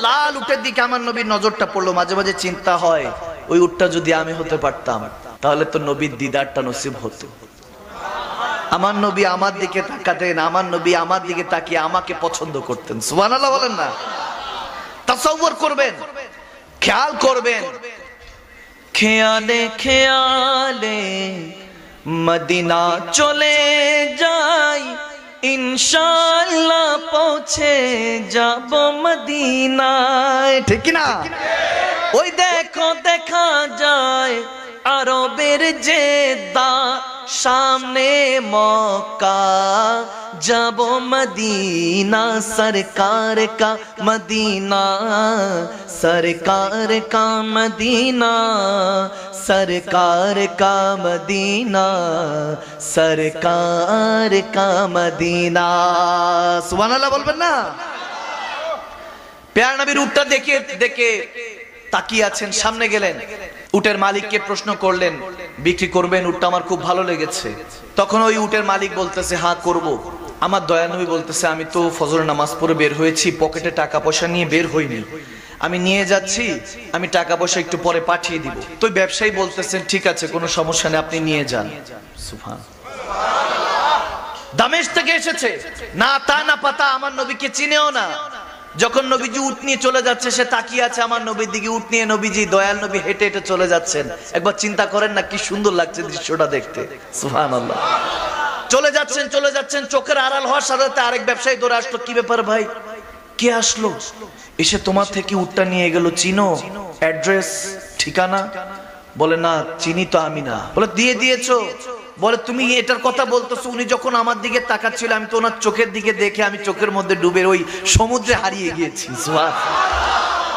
লাল উটের দিকে আমার নবীর নজরটা পড়লো। মাঝে মাঝে চিন্তা হয়, ওই উটটা যদি আমি হতে পারতাম তাহলে তো নবীর দিদারটা নসিব হতো। আমার নবী আমার দিকে তাকাতেন, আমার নবী আমার দিকে তাকিয়ে আমাকে পছন্দ করতেন। সুবহানাল্লাহ বলেন না? তাসাউর করবেন, খেয়াল করবেন। খেয়ালে খেয়ালে মদিনা চলে যাই, ইনশাআল্লাহ পৌঁছে যাব মদিনায়। ঠিক না? ওই দেখো দেখা যায় আরবের জেদ্দা, সামনে মক্কা, যাব মদিনা, সরকার का मदीना, सरकार का मदीना, सरकार का मदीना, सरकार का मदीना। সুবহানাল্লাহ বলবেন না? প্যার নবীর উটটা দেখে দেখে তাকিয়ে আছেন, সামনে গেলেন, উটের মালিককে প্রশ্ন করলেন, বিক্রি করবেন? উটটা আমার খুব ভালো লেগেছে। তখন ওই উটের মালিক বলতেছে, হ্যাঁ করব। আমার দয়া নবী বলতেছে, আমি তো ফজরের নামাজ পড়ে বের হয়েছি, পকেটে টাকা পয়সা নিয়ে বের হইনি, আমি নিয়ে যাচ্ছি, আমি টাকা পয়সা একটু পরে পাঠিয়ে দিব। তো ব্যবসায়ী বলতেছেন, ঠিক আছে কোনো সমস্যা নেই, আপনি নিয়ে যান। সুবহানাল্লাহ। দামেস্ক থেকে এসেছে, না তা না পাতা, আমার নবীকে চিনেও না। যখন নবীজি উট নিয়ে চলে যাচ্ছে, সে তাকিয়ে আছে আমার নবীর দিকে। উট নিয়ে নবীজি, দয়াল নবী হেঁটে হেঁটে চলে যাচ্ছেন। একবার চিন্তা করেন না কি সুন্দর লাগছে দৃশ্যটা দেখতে। সুবহানাল্লাহ। চলে যাচ্ছেন চলে যাচ্ছেন, চোখের আড়াল হওয়ার সাথে সাথে আরেক ব্যবসায়ী দৌড়ে আসলো। কি ব্যাপার ভাই, কে আসলো? এসে তোমার থেকে উটটা নিয়ে গেল, চিনো? অ্যাড্রেস, ঠিকানা? বলে না চিনি তো আমি না। বলে দিয়ে দিয়েছো? বলে তুমি এটার কথা বলতেছো, উনি যখন আমার দিকে তাকাচ্ছিল আমি তো ওনার চোখের দিকে দেখে আমি চোখের মধ্যে ডুবে ওই সমুদ্রে হারিয়ে গিয়েছি।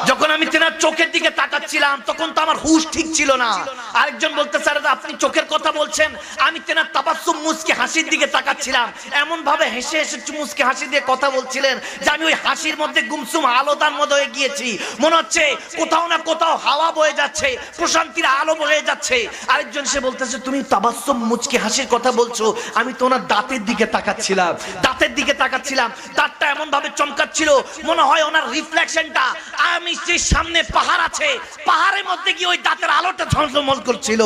যখন আমি তেনার চোখের দিকে তাকাচ্ছিলাম তখন তো আমার হুঁশ ঠিক ছিল না। আরেকজন বলতে স্যার আপনি চোখের কথা বলছেন, আমি তেনার তাবাসসুম মুস্কি হাসির দিকে তাকাচ্ছিলাম, এমন ভাবে হেসে হেসে মুস্কি হাসি দিয়ে কথা বলছিলেন যে আমি ওই হাসির মধ্যে গুমসুম আলোদার মধ্যে হয়ে গিয়েছি। মনে হচ্ছে কোথাও না কোথাও হাওয়া বয়ে যাচ্ছে, প্রশান্তির আলো বয়ে যাচ্ছে। আরেকজন সে বলতেছে তুমি তাবাসসুম মুস্কি হাসির কথা বলছো, আমি তো ওনার দাঁতের দিকে তাকাচ্ছিলাম, দাঁতের দিকে তাকাচ্ছিলাম, দাঁতটা এমন ভাবে চমকাচ্ছিল মনে হয় ওনার রিফ্লেকশনটা আমি যে সামনে পাহাড় আছে, পাহাড়ের মধ্যে গিয়ে ওই দাঁতের আলোটা ঝলমল করছিল,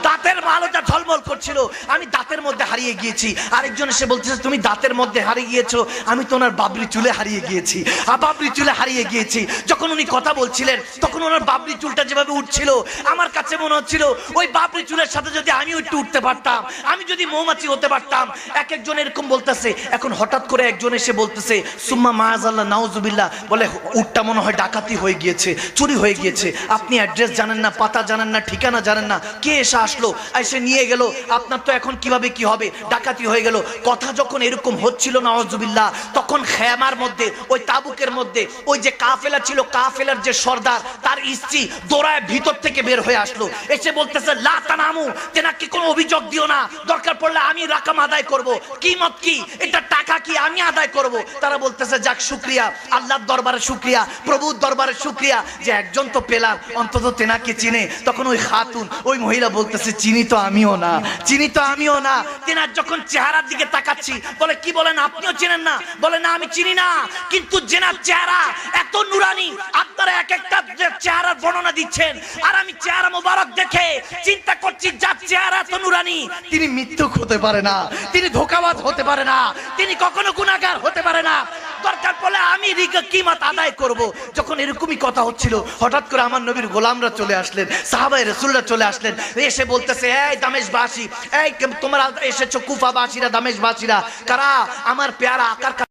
দাঁতের আলোটা ঝলমল করছিল, আমি দাঁতের মধ্যে হারিয়ে গিয়েছি। আরেকজন এসে বলতেছে তুমি দাঁতের মধ্যে হারিয়ে গিয়েছো, আমি তো ওনার বাবরি চুলে হারিয়ে গিয়েছি, বাবরি চুলে হারিয়ে গিয়েছি। যখন উনি কথা বলছিলেন তখন ওনার বাবরি চুলটা যেভাবে উঠছিল আমার কাছে মনে হচ্ছিল ওই বাবরি চুলের সাথে যদি আমিও একটু উঠতে পারতাম, আমি যদি মৌমাছি হতে পারতাম। এক একজন এরকম বলতেছে। এখন হঠাৎ করে একজন এসে বলতেছে সুম্মা মাআযাল্লাহ নাউযুবিল্লাহ, বলে উটটা মনে হয় ডাকাতি হয়ে গিয়েছে, চুরি হয়ে গিয়েছে, আপনি অ্যাড্রেস জানেন না, পাতা জানেন না, ঠিকানা জানেন না, কে এসে আসলো, এসে নিয়ে গেল, আপনার তো এখন কিভাবে কি হবে, ডাকাতি হয়ে গেল। কথা যখন এরকম হচ্ছিল নাউযুবিল্লাহ, তখন খেমার মধ্যে ওই তাবুকের মধ্যে ওই যে কাফেলা ছিল, কাফেলার যে সর্দার তার স্ত্রী দৌড়ায় ভিতর থেকে বের হয়ে আসলো, এসে বলতেছে লা তানামু, তেনাকে কোনো অভিযোগ দিও না, দরকার পড়লে আমি রাকাম আদায় করব, কিমত কি, এটা টাকা কি আমি আদায় করব। তারা বলতেছে যাক শুকরিয়া, আল্লাহর দরবারে শুকরিয়া, প্রভুর দরবারে শুকরিয়া যে একজন তো পেলাম, অন্তত তেনাকে চিনে। তখন ওই খাতুন ওই মহিলা বলতেছে চিনি তো আমিও না, চিনি তো আমিও না। তেনার যখন চেহারার দিকে তাকাচ্ছি, বলে কি বলেন আপনিও চেনেন না? বলে না আমি চিনি না, কিন্তু জেনার চেহারা এত নুরানি, আপনারা এক একটা চেহারার বর্ণনা দিচ্ছেন আর আমি চেহারা মোবারক দেখে চিন্তা করছি যার চেহারা এত নুরানি তিনি মিথ্যুক হতে পারে না, তিনি ধোঁকাবাজ হতে পারে না, তিনি কখনো গুনাহগার হতে পারে না, দরকার পড়লে আমি কিমত আদায় করব। যখন এরকমই কথা হচ্ছিল হঠাৎ করে আমার নবীর গোলামরা চলে আসলেন, সাহাবায়ে রাসূলরা চলে আসলেন, এসে বলতেছে এই দামেশকবাসী, এই তোমরা এসেছো কুফাবাসীরা, দামেশকবাসীরা কারা? আমার পেয়ারা আকার